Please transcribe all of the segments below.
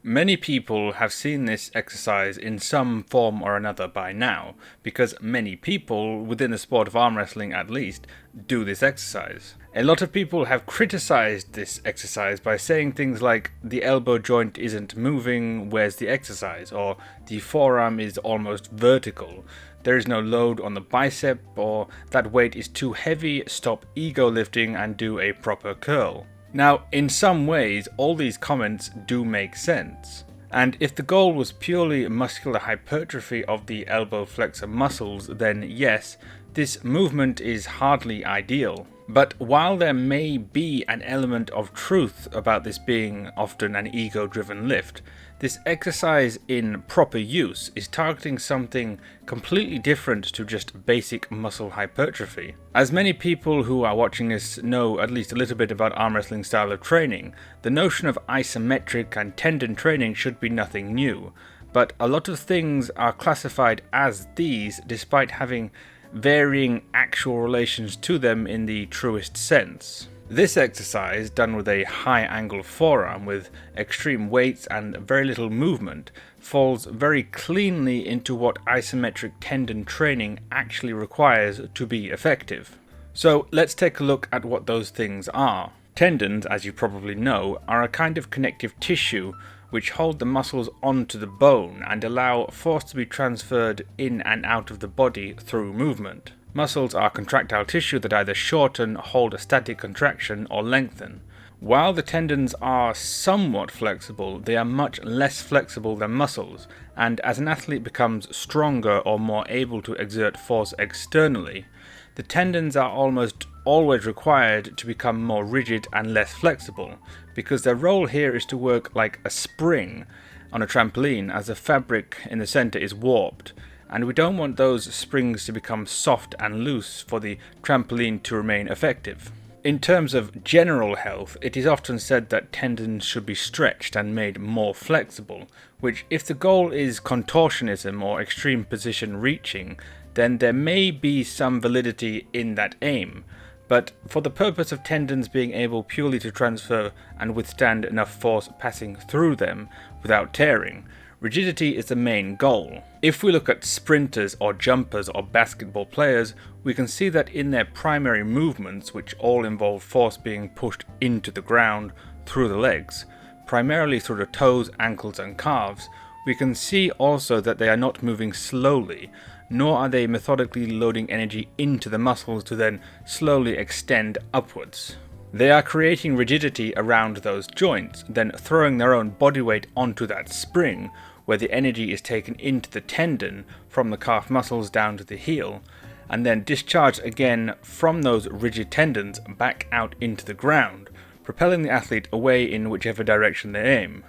Many people have seen this exercise in some form or another by now, because many people, within the sport of arm wrestling at least, do this exercise. A lot of people have criticized this exercise by saying things like, the elbow joint isn't moving, where's the exercise? Or the forearm is almost vertical, there is no load on the bicep, or that weight is too heavy, stop ego lifting and do a proper curl. Now, in some ways, all these comments do make sense. And if the goal was purely muscular hypertrophy of the elbow flexor muscles, then yes, this movement is hardly ideal. But while there may be an element of truth about this being often an ego-driven lift, this exercise in proper use is targeting something completely different to just basic muscle hypertrophy. As many people who are watching this know at least a little bit about arm wrestling style of training, the notion of isometric and tendon training should be nothing new, but a lot of things are classified as these despite having varying actual relations to them in the truest sense. This exercise, done with a high angle forearm with extreme weights and very little movement, falls very cleanly into what isometric tendon training actually requires to be effective. So let's take a look at what those things are. Tendons, as you probably know, are a kind of connective tissue which hold the muscles onto the bone and allow force to be transferred in and out of the body through movement. Muscles are contractile tissue that either shorten, hold a static contraction, or lengthen. While the tendons are somewhat flexible, they are much less flexible than muscles, and as an athlete becomes stronger or more able to exert force externally, the tendons are almost always required to become more rigid and less flexible, because their role here is to work like a spring on a trampoline as the fabric in the center is warped, and we don't want those springs to become soft and loose for the trampoline to remain effective. In terms of general health, it is often said that tendons should be stretched and made more flexible, which, if the goal is contortionism or extreme position reaching, then there may be some validity in that aim. But for the purpose of tendons being able purely to transfer and withstand enough force passing through them without tearing, rigidity is the main goal. If we look at sprinters or jumpers or basketball players, we can see that in their primary movements, which all involve force being pushed into the ground through the legs, primarily through the toes, ankles and calves, we can see also that they are not moving slowly, nor are they methodically loading energy into the muscles to then slowly extend upwards. They are creating rigidity around those joints, then throwing their own body weight onto that spring, where the energy is taken into the tendon from the calf muscles down to the heel, and then discharged again from those rigid tendons back out into the ground, propelling the athlete away in whichever direction they aim.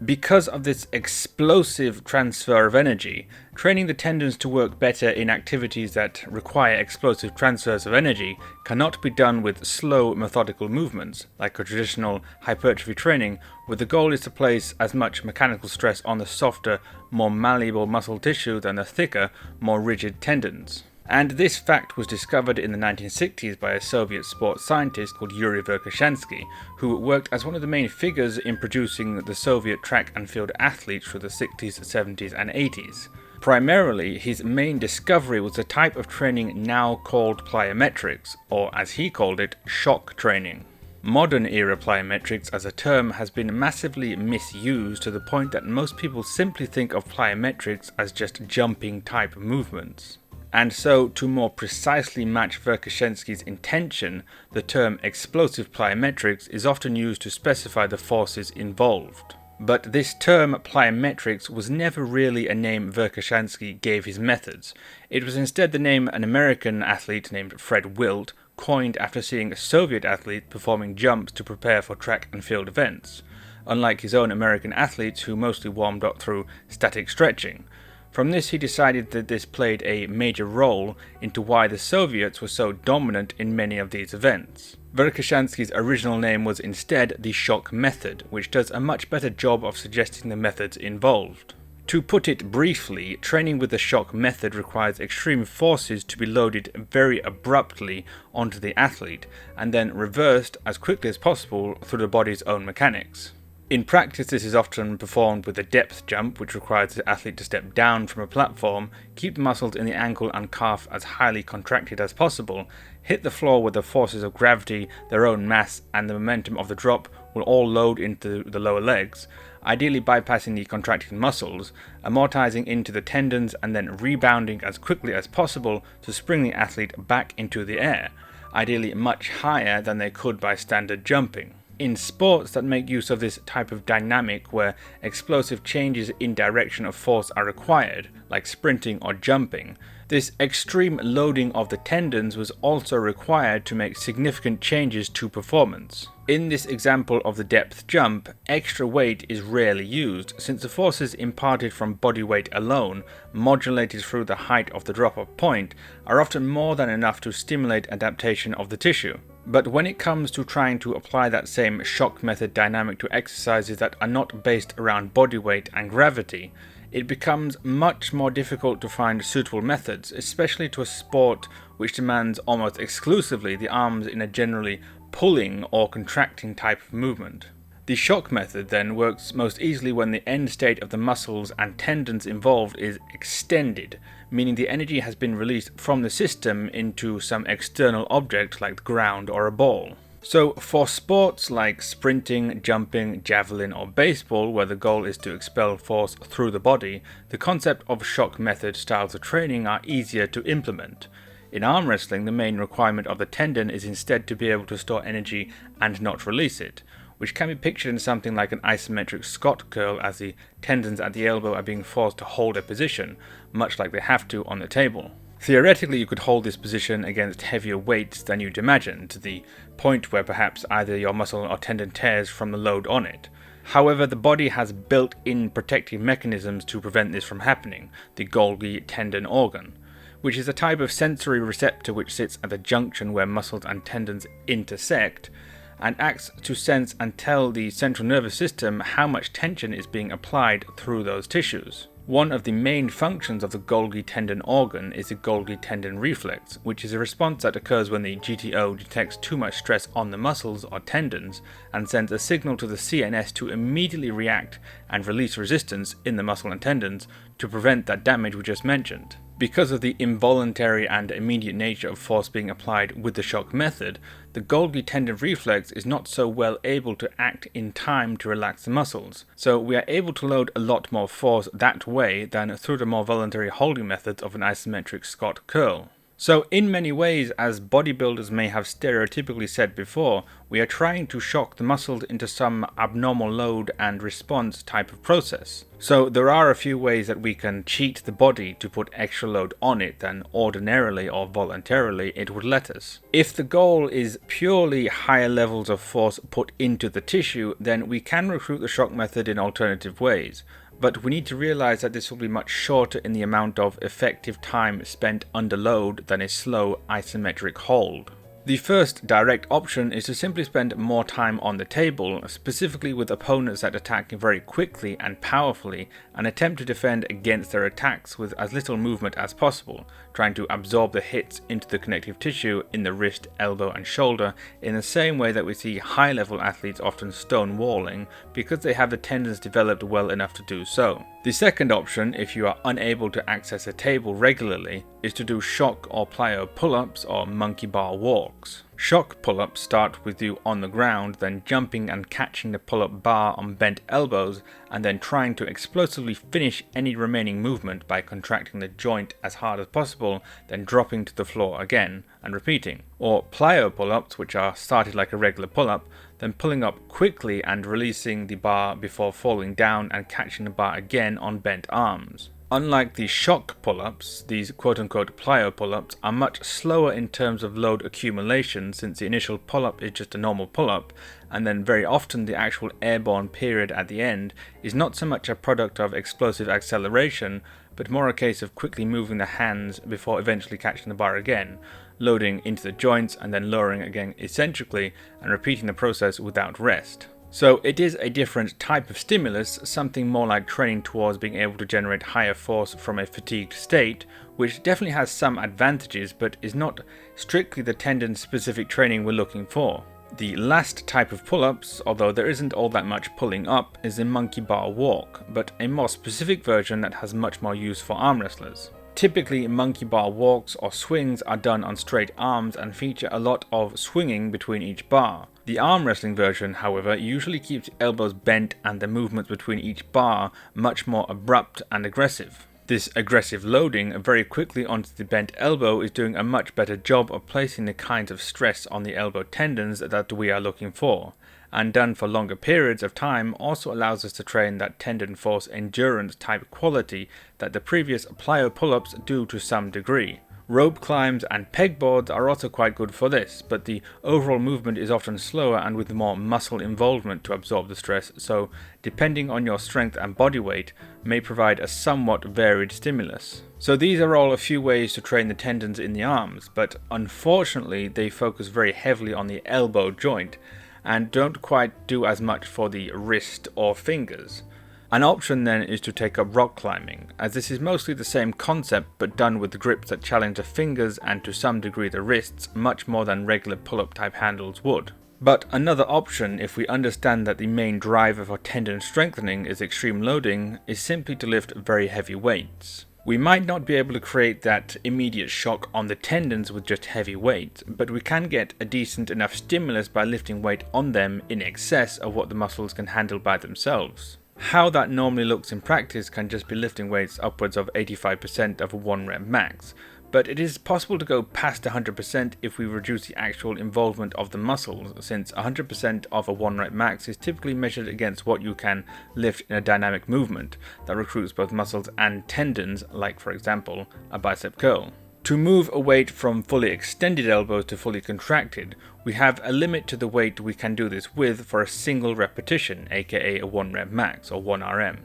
Because of this explosive transfer of energy, training the tendons to work better in activities that require explosive transfers of energy cannot be done with slow, methodical movements, like a traditional hypertrophy training, where the goal is to place as much mechanical stress on the softer, more malleable muscle tissue than the thicker, more rigid tendons. And this fact was discovered in the 1960s by a Soviet sports scientist called Yuri Verkhoshansky, who worked as one of the main figures in producing the Soviet track and field athletes through the 60s, 70s and 80s. Primarily, his main discovery was a type of training now called plyometrics, or as he called it, shock training. Modern era plyometrics as a term has been massively misused to the point that most people simply think of plyometrics as just jumping type movements. And so, to more precisely match Verkhoshansky's intention, the term explosive plyometrics is often used to specify the forces involved. But this term plyometrics was never really a name Verkhoshansky gave his methods. It was instead the name an American athlete named Fred Wilt coined after seeing a Soviet athlete performing jumps to prepare for track and field events, unlike his own American athletes who mostly warmed up through static stretching. From this, he decided that this played a major role into why the Soviets were so dominant in many of these events. Verkhoshansky's original name was instead the shock method, which does a much better job of suggesting the methods involved. To put it briefly, training with the shock method requires extreme forces to be loaded very abruptly onto the athlete, and then reversed as quickly as possible through the body's own mechanics. In practice, this is often performed with a depth jump, which requires the athlete to step down from a platform, keep the muscles in the ankle and calf as highly contracted as possible, hit the floor with the forces of gravity, their own mass, and the momentum of the drop will all load into the lower legs, ideally bypassing the contracted muscles, amortizing into the tendons, and then rebounding as quickly as possible to spring the athlete back into the air, ideally much higher than they could by standard jumping. In sports that make use of this type of dynamic where explosive changes in direction of force are required, like sprinting or jumping, this extreme loading of the tendons was also required to make significant changes to performance. In this example of the depth jump, extra weight is rarely used, since the forces imparted from body weight alone, modulated through the height of the drop-off point, are often more than enough to stimulate adaptation of the tissue. But when it comes to trying to apply that same shock method dynamic to exercises that are not based around body weight and gravity, it becomes much more difficult to find suitable methods, especially to a sport which demands almost exclusively the arms in a generally pulling or contracting type of movement. The shock method then works most easily when the end state of the muscles and tendons involved is extended, meaning the energy has been released from the system into some external object like the ground or a ball. So for sports like sprinting, jumping, javelin or baseball, where the goal is to expel force through the body, the concept of shock method styles of training are easier to implement. In arm wrestling, the main requirement of the tendon is instead to be able to store energy and not release it, which can be pictured in something like an isometric Scott curl as the tendons at the elbow are being forced to hold a position, much like they have to on the table. Theoretically, you could hold this position against heavier weights than you'd imagine, to the point where perhaps either your muscle or tendon tears from the load on it. However, the body has built-in protective mechanisms to prevent this from happening, the Golgi tendon organ, which is a type of sensory receptor which sits at the junction where muscles and tendons intersect, and acts to sense and tell the central nervous system how much tension is being applied through those tissues. One of the main functions of the Golgi tendon organ is the Golgi tendon reflex, which is a response that occurs when the GTO detects too much stress on the muscles or tendons and sends a signal to the CNS to immediately react and release resistance in the muscle and tendons to prevent that damage we just mentioned. Because of the involuntary and immediate nature of force being applied with the shock method, the Golgi tendon reflex is not so well able to act in time to relax the muscles, so we are able to load a lot more force that way than through the more voluntary holding methods of an isometric Scott curl. So in many ways, as bodybuilders may have stereotypically said before, we are trying to shock the muscles into some abnormal load and response type of process. So there are a few ways that we can cheat the body to put extra load on it than ordinarily or voluntarily it would let us. If the goal is purely higher levels of force put into the tissue, then we can recruit the shock method in alternative ways. But we need to realize that this will be much shorter in the amount of effective time spent under load than a slow isometric hold. The first direct option is to simply spend more time on the table, specifically with opponents that attack very quickly and powerfully, and attempt to defend against their attacks with as little movement as possible, trying to absorb the hits into the connective tissue in the wrist, elbow and shoulder in the same way that we see high-level athletes often stonewalling because they have the tendons developed well enough to do so. The second option, if you are unable to access a table regularly, is to do shock or plyo pull-ups or monkey bar walks. Shock pull-ups start with you on the ground, then jumping and catching the pull-up bar on bent elbows, and then trying to explosively finish any remaining movement by contracting the joint as hard as possible, then dropping to the floor again, and repeating. Or plyo pull-ups, which are started like a regular pull-up, then pulling up quickly and releasing the bar before falling down and catching the bar again on bent arms. Unlike the shock pull-ups, these quote-unquote plyo pull-ups are much slower in terms of load accumulation, since the initial pull-up is just a normal pull-up, and then very often the actual airborne period at the end is not so much a product of explosive acceleration, but more a case of quickly moving the hands before eventually catching the bar again, loading into the joints and then lowering again eccentrically, and repeating the process without rest. So it is a different type of stimulus, something more like training towards being able to generate higher force from a fatigued state, which definitely has some advantages but is not strictly the tendon-specific training we're looking for. The last type of pull-ups, although there isn't all that much pulling up, is the monkey bar walk, but a more specific version that has much more use for arm wrestlers. Typically, monkey bar walks or swings are done on straight arms and feature a lot of swinging between each bar. The arm wrestling version, however, usually keeps the elbows bent and the movements between each bar much more abrupt and aggressive. This aggressive loading very quickly onto the bent elbow is doing a much better job of placing the kinds of stress on the elbow tendons that we are looking for, and done for longer periods of time also allows us to train that tendon force endurance type quality that the previous plyo pull-ups do to some degree. Rope climbs and pegboards are also quite good for this, but the overall movement is often slower and with more muscle involvement to absorb the stress, so depending on your strength and body weight may provide a somewhat varied stimulus. So these are all a few ways to train the tendons in the arms, but unfortunately they focus very heavily on the elbow joint and don't quite do as much for the wrist or fingers. An option then is to take up rock climbing, as this is mostly the same concept but done with grips that challenge the fingers and to some degree the wrists much more than regular pull-up type handles would. But another option, if we understand that the main driver for tendon strengthening is extreme loading, is simply to lift very heavy weights. We might not be able to create that immediate shock on the tendons with just heavy weight, but we can get a decent enough stimulus by lifting weight on them in excess of what the muscles can handle by themselves. How that normally looks in practice can just be lifting weights upwards of 85% of a 1 rep max, but it is possible to go past 100% if we reduce the actual involvement of the muscles, since 100% of a 1 rep max is typically measured against what you can lift in a dynamic movement that recruits both muscles and tendons, like for example a bicep curl. To move a weight from fully extended elbows to fully contracted, we have a limit to the weight we can do this with for a single repetition, aka a 1 rep max or 1 RM.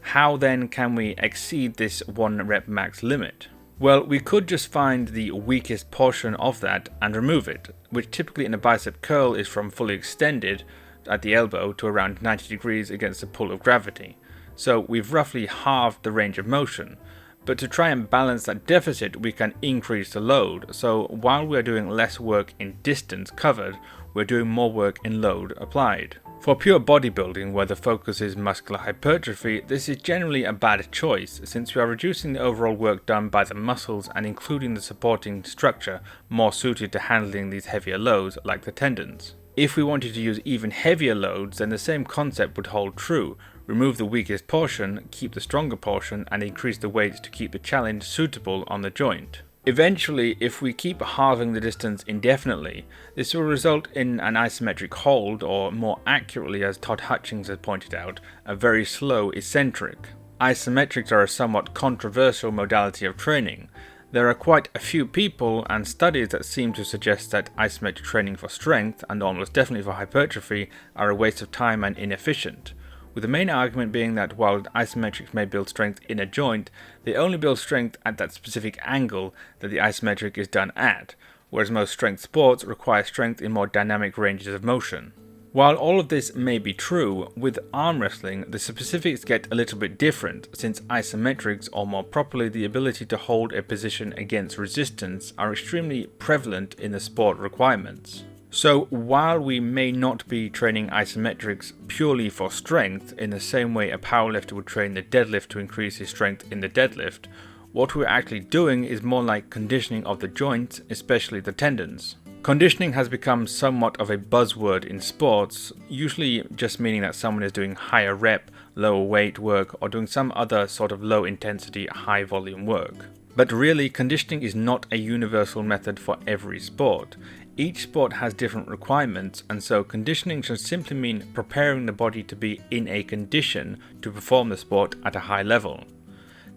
How then can we exceed this 1 rep max limit? Well, we could just find the weakest portion of that and remove it, which typically in a bicep curl is from fully extended at the elbow to around 90 degrees against the pull of gravity. So we've roughly halved the range of motion. But to try and balance that deficit, we can increase the load, so while we're doing less work in distance covered, we're doing more work in load applied. For pure bodybuilding, where the focus is muscular hypertrophy, this is generally a bad choice, since we are reducing the overall work done by the muscles and including the supporting structure more suited to handling these heavier loads, like the tendons. If we wanted to use even heavier loads, then the same concept would hold true. Remove the weakest portion, keep the stronger portion, and increase the weights to keep the challenge suitable on the joint. Eventually, if we keep halving the distance indefinitely, this will result in an isometric hold, or more accurately, as Todd Hutchings has pointed out, a very slow eccentric. Isometrics are a somewhat controversial modality of training. There are quite a few people and studies that seem to suggest that isometric training for strength, and almost definitely for hypertrophy, are a waste of time and inefficient, with the main argument being that while isometrics may build strength in a joint, they only build strength at that specific angle that the isometric is done at, whereas most strength sports require strength in more dynamic ranges of motion. While all of this may be true, with arm wrestling the specifics get a little bit different, since isometrics, or more properly the ability to hold a position against resistance, are extremely prevalent in the sport requirements. So while we may not be training isometrics purely for strength in the same way a powerlifter would train the deadlift to increase his strength in the deadlift, what we're actually doing is more like conditioning of the joints, especially the tendons. Conditioning has become somewhat of a buzzword in sports, usually just meaning that someone is doing higher rep, lower weight work, or doing some other sort of low intensity, high volume work. But really, conditioning is not a universal method for every sport. Each sport has different requirements, and so conditioning should simply mean preparing the body to be in a condition to perform the sport at a high level.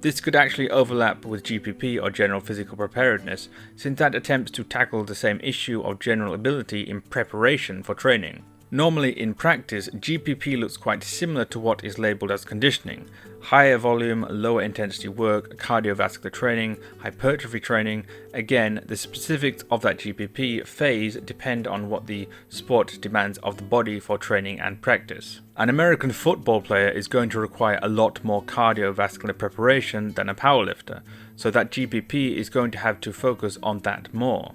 This could actually overlap with GPP or general physical preparedness, since that attempts to tackle the same issue of general ability in preparation for training. Normally in practice, GPP looks quite similar to what is labelled as conditioning: higher volume, lower intensity work, cardiovascular training, hypertrophy training. Again, the specifics of that GPP phase depend on what the sport demands of the body for training and practice. An American football player is going to require a lot more cardiovascular preparation than a powerlifter, so that GPP is going to have to focus on that more.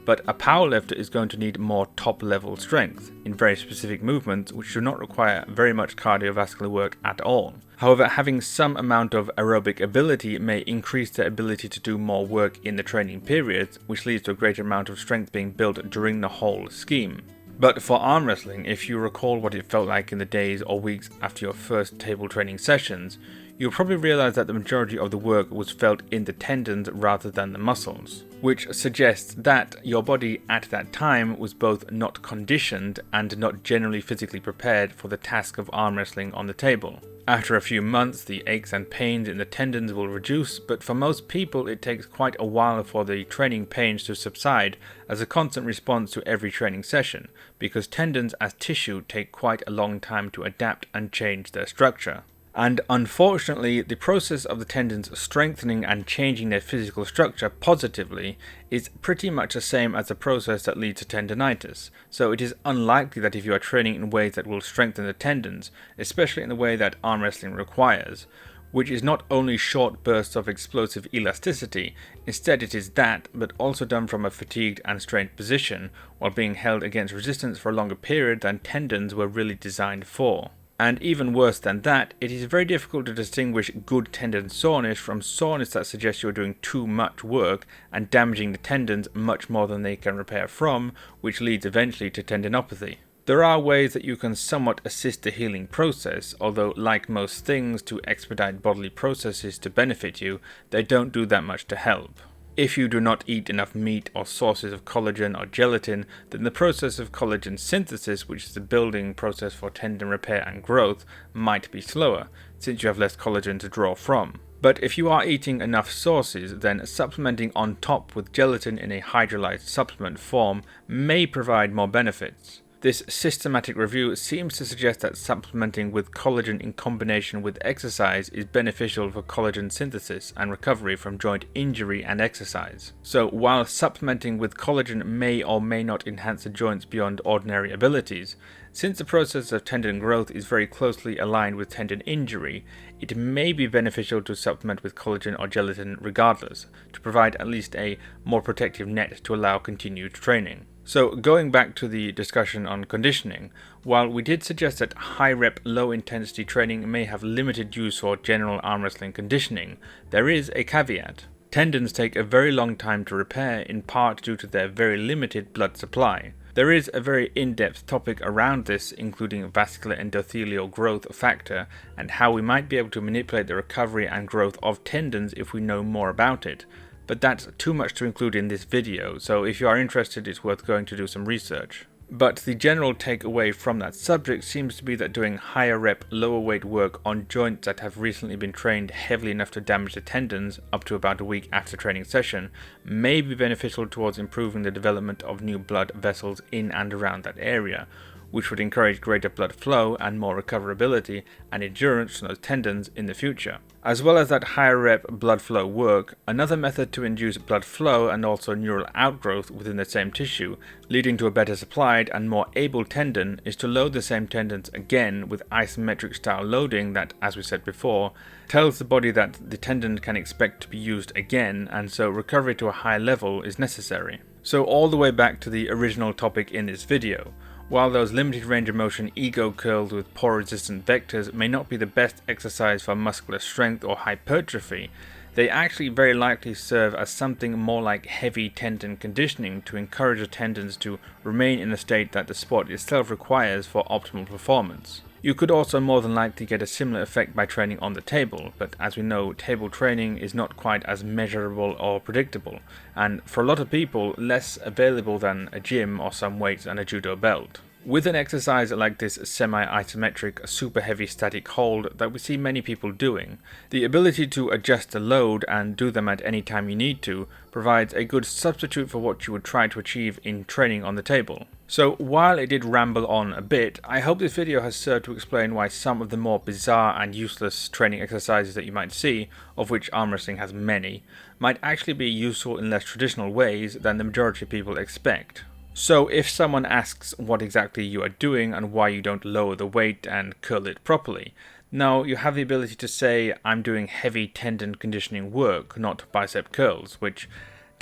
but a powerlifter is going to need more top-level strength in very specific movements which do not require very much cardiovascular work at all. However, having some amount of aerobic ability may increase their ability to do more work in the training periods, which leads to a greater amount of strength being built during the whole scheme. But for arm wrestling, if you recall what it felt like in the days or weeks after your first table training sessions, you'll probably realize that the majority of the work was felt in the tendons rather than the muscles, which suggests that your body at that time was both not conditioned and not generally physically prepared for the task of arm wrestling on the table. After a few months, the aches and pains in the tendons will reduce, but for most people it takes quite a while for the training pains to subside as a constant response to every training session, because tendons as tissue take quite a long time to adapt and change their structure. And unfortunately, the process of the tendons strengthening and changing their physical structure positively is pretty much the same as the process that leads to tendinitis. So it is unlikely that if you are training in ways that will strengthen the tendons, especially in the way that arm wrestling requires, which is not only short bursts of explosive elasticity, instead it is that, but also done from a fatigued and strained position, while being held against resistance for a longer period than tendons were really designed for. And even worse than that, it is very difficult to distinguish good tendon soreness from soreness that suggests you're doing too much work and damaging the tendons much more than they can repair from, which leads eventually to tendinopathy. There are ways that you can somewhat assist the healing process, although like most things to expedite bodily processes to benefit you, they don't do that much to help. If you do not eat enough meat or sources of collagen or gelatin, then the process of collagen synthesis, which is the building process for tendon repair and growth, might be slower, since you have less collagen to draw from. But if you are eating enough sources, then supplementing on top with gelatin in a hydrolyzed supplement form may provide more benefits. This systematic review seems to suggest that supplementing with collagen in combination with exercise is beneficial for collagen synthesis and recovery from joint injury and exercise. So while supplementing with collagen may or may not enhance the joints beyond ordinary abilities, since the process of tendon growth is very closely aligned with tendon injury, it may be beneficial to supplement with collagen or gelatin regardless, to provide at least a more protective net to allow continued training. So going back to the discussion on conditioning, while we did suggest that high rep, low intensity training may have limited use for general arm wrestling conditioning, there is a caveat. Tendons take a very long time to repair, in part due to their very limited blood supply. There is a very in-depth topic around this, including vascular endothelial growth factor and how we might be able to manipulate the recovery and growth of tendons if we know more about it. But that's too much to include in this video, so if you are interested, it's worth going to do some research. But the general takeaway from that subject seems to be that doing higher rep, lower weight work on joints that have recently been trained heavily enough to damage the tendons up to about a week after training session may be beneficial towards improving the development of new blood vessels in and around that area, which would encourage greater blood flow and more recoverability and endurance from those tendons in the future. As well as that higher rep blood flow work, another method to induce blood flow and also neural outgrowth within the same tissue, leading to a better supplied and more able tendon, is to load the same tendons again with isometric style loading that, as we said before, tells the body that the tendon can expect to be used again, and so recovery to a high level is necessary. So all the way back to the original topic in this video. While those limited range of motion ego curls with poor resistant vectors may not be the best exercise for muscular strength or hypertrophy, they actually very likely serve as something more like heavy tendon conditioning to encourage the tendons to remain in the state that the sport itself requires for optimal performance. You could also more than likely get a similar effect by training on the table, but as we know, table training is not quite as measurable or predictable, and for a lot of people, less available than a gym or some weights and a judo belt. With an exercise like this semi-isometric super heavy static hold that we see many people doing, the ability to adjust the load and do them at any time you need to provides a good substitute for what you would try to achieve in training on the table. So while it did ramble on a bit, I hope this video has served to explain why some of the more bizarre and useless training exercises that you might see, of which arm wrestling has many, might actually be useful in less traditional ways than the majority of people expect. So if someone asks what exactly you are doing and why you don't lower the weight and curl it properly, now you have the ability to say, I'm doing heavy tendon conditioning work, not bicep curls, which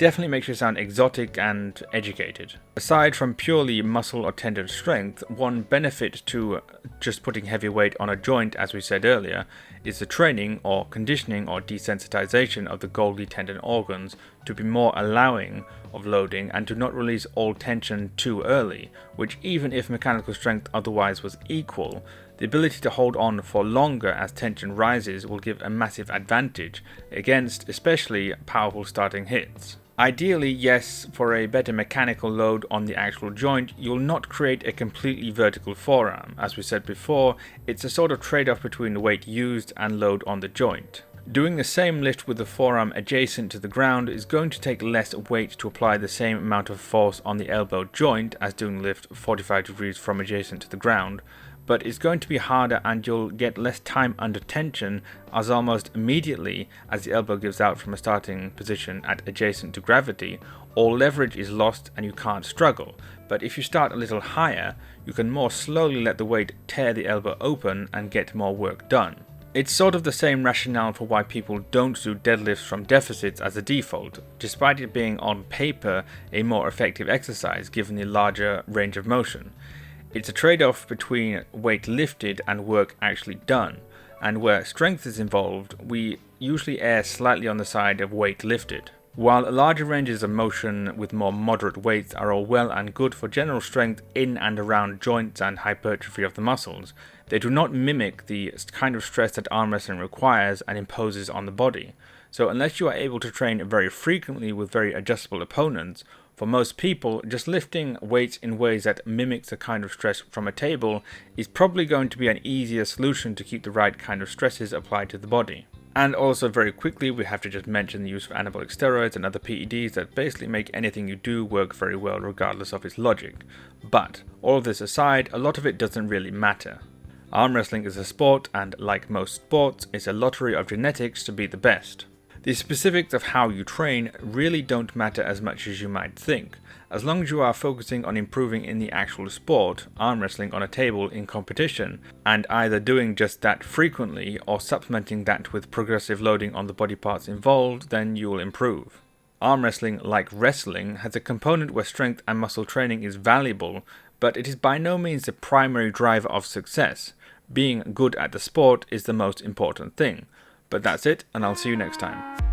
definitely makes you sound exotic and educated. Aside from purely muscle or tendon strength, one benefit to just putting heavy weight on a joint, as we said earlier, is the training or conditioning or desensitization of the Golgi tendon organs to be more allowing of loading and to not release all tension too early, which even if mechanical strength otherwise was equal, the ability to hold on for longer as tension rises will give a massive advantage against especially powerful starting hits. Ideally, yes, for a better mechanical load on the actual joint, you'll not create a completely vertical forearm. As we said before, it's a sort of trade-off between the weight used and load on the joint. Doing the same lift with the forearm adjacent to the ground is going to take less weight to apply the same amount of force on the elbow joint as doing lift 45 degrees from adjacent to the ground, but it's going to be harder and you'll get less time under tension, as almost immediately as the elbow gives out from a starting position at adjacent to gravity, all leverage is lost and you can't struggle. But if you start a little higher, you can more slowly let the weight tear the elbow open and get more work done. It's sort of the same rationale for why people don't do deadlifts from deficits as a default, despite it being on paper a more effective exercise given the larger range of motion. It's a trade-off between weight lifted and work actually done, and where strength is involved, we usually err slightly on the side of weight lifted. While larger ranges of motion with more moderate weights are all well and good for general strength in and around joints and hypertrophy of the muscles, they do not mimic the kind of stress that arm wrestling requires and imposes on the body. So unless you are able to train very frequently with very adjustable opponents, for most people, just lifting weights in ways that mimics the kind of stress from a table is probably going to be an easier solution to keep the right kind of stresses applied to the body. And also very quickly, we have to just mention the use of anabolic steroids and other PEDs that basically make anything you do work very well regardless of its logic. But, all of this aside, a lot of it doesn't really matter. Arm wrestling is a sport and, like most sports, it's a lottery of genetics to be the best. The specifics of how you train really don't matter as much as you might think, as long as you are focusing on improving in the actual sport, arm wrestling on a table in competition, and either doing just that frequently or supplementing that with progressive loading on the body parts involved, then you will improve. Arm wrestling, like wrestling, has a component where strength and muscle training is valuable, but it is by no means the primary driver of success. Being good at the sport is the most important thing. But that's it, and I'll see you next time.